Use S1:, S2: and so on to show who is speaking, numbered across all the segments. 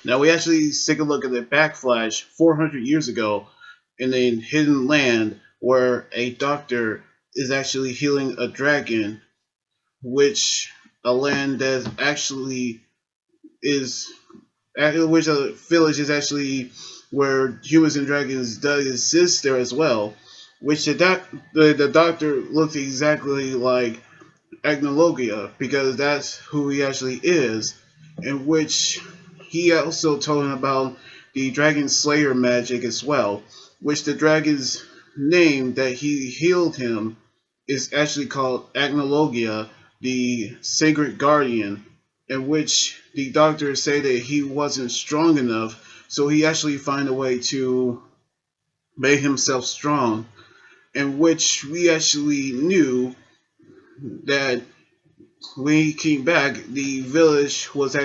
S1: Now we actually take a look at the backflash 400 years ago in a hidden land where a doctor is actually healing a dragon, which a land that actually is which a village is actually where humans and dragons does exist there as well. Which the doctor looked exactly like Acnologia because that's who he actually is, in which he also told him about the Dragon Slayer magic as well, which the dragon's name that he healed him is actually called Acnologia, the Sacred Guardian, in which the doctors say that he wasn't strong enough, so he actually find a way to make himself strong, in which we actually knew that when he came back, the village was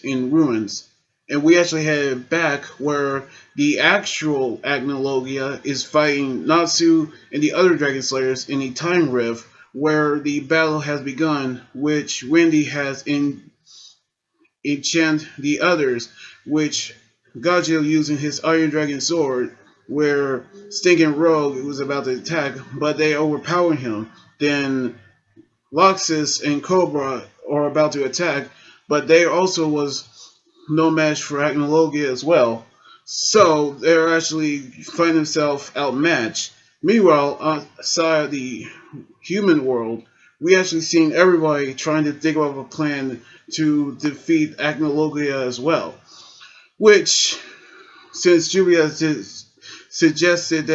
S1: in ruins, and we actually headed back where the actual Agnologia is fighting Natsu and the other Dragon Slayers in the Time Rift, where the battle has begun, which Wendy has enchant the others, which Gajil using his Iron Dragon sword, where Stinking Rogue was about to attack, but they overpower him. Then Loxus and Cobra are about to attack, but they also was no match for Acnologia as well. So they're actually find themselves outmatched. Meanwhile, outside the human world, we actually seen everybody trying to think of a plan to defeat Acnologia as well. Which, since Julia suggested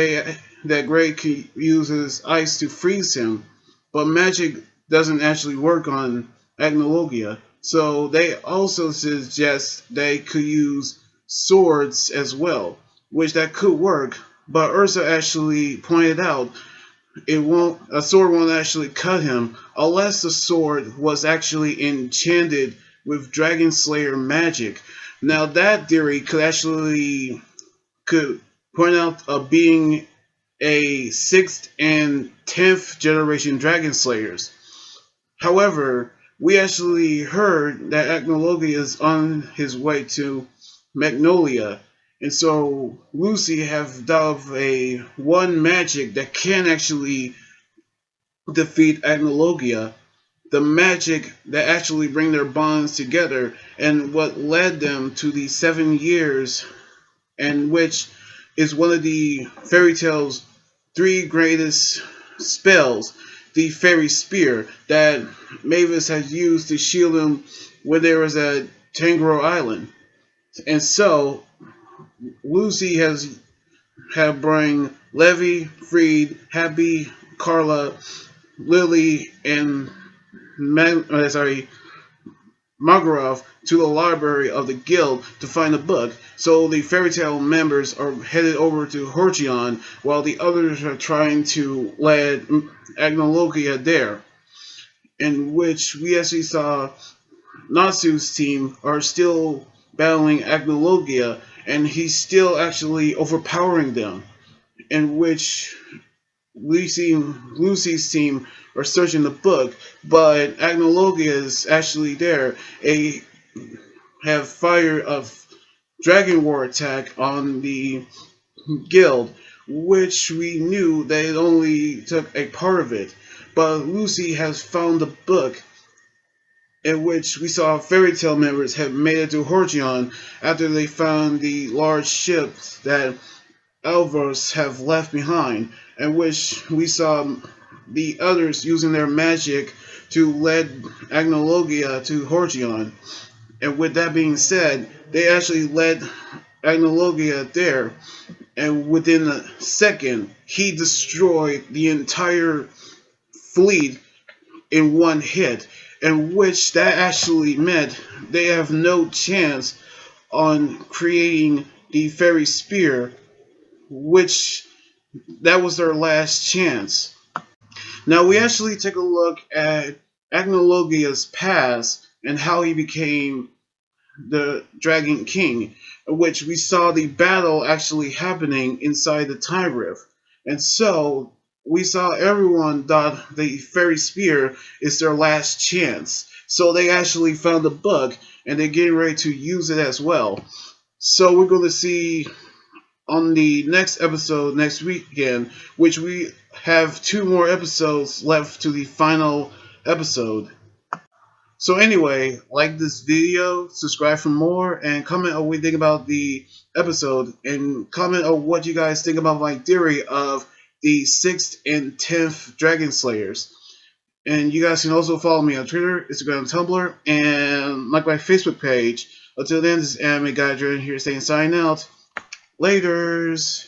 S1: that Gray could use his ice to freeze him, but magic doesn't actually work on Agnologia. So they also suggest they could use swords as well, which that could work. But Ursa actually pointed out it won't a sword won't actually cut him unless the sword was actually enchanted with Dragon Slayer magic. Now that theory could point out being a sixth and 10th generation Dragon Slayers. However, we actually heard that Acnologia is on his way to Magnolia, and so Lucy have dove a one magic that can actually defeat Agnologia, the magic that actually bring their bonds together, and what led them to the 7 years, and which is one of the fairy tale's three greatest spells, the fairy spear that Mavis has used to shield him when there was at Tangro Island. And so Lucy has have bring Levy, Freed, Happy, Carla, Lily, and Makarov to the library of the guild to find a book, so the fairy tale members are headed over to Horcheon while the others are trying to land Agnologia there, in which we actually saw Natsu's team are still battling Agnologia and he's still actually overpowering them, in which Lucy's team are searching the book, but Agnologia is actually there. A have fire of Dragon War attack on the guild, which we knew that it only took a part of it. But Lucy has found the book in which we saw fairy tale members have made it to Horcheon after they found the large ships that Elvos have left behind, in which we saw the others using their magic to lead Agnologia to Horcheon. And with that being said, they actually led Agnologia there, and within a second, he destroyed the entire fleet in one hit, in which that actually meant they have no chance on creating the fairy spear, which that was their last chance. Now we actually take a look at Agnologia's past and how he became the Dragon King, in which we saw the battle actually happening inside the Time Rift. And so we saw everyone thought the Fairy Spear is their last chance. So they actually found the bug and they're getting ready to use it as well. So we're going to see on the next episode next weekend, which we have 2 more episodes left to the final episode. So anyway, like this video, subscribe for more, and comment on what you think about the episode, and comment on what you guys think about my theory of the 6th and 10th Dragon Slayers. And you guys can also follow me on Twitter, Instagram, Tumblr, and like my Facebook page. Until then, this is Anime Guy Jordan here saying sign out. Laters!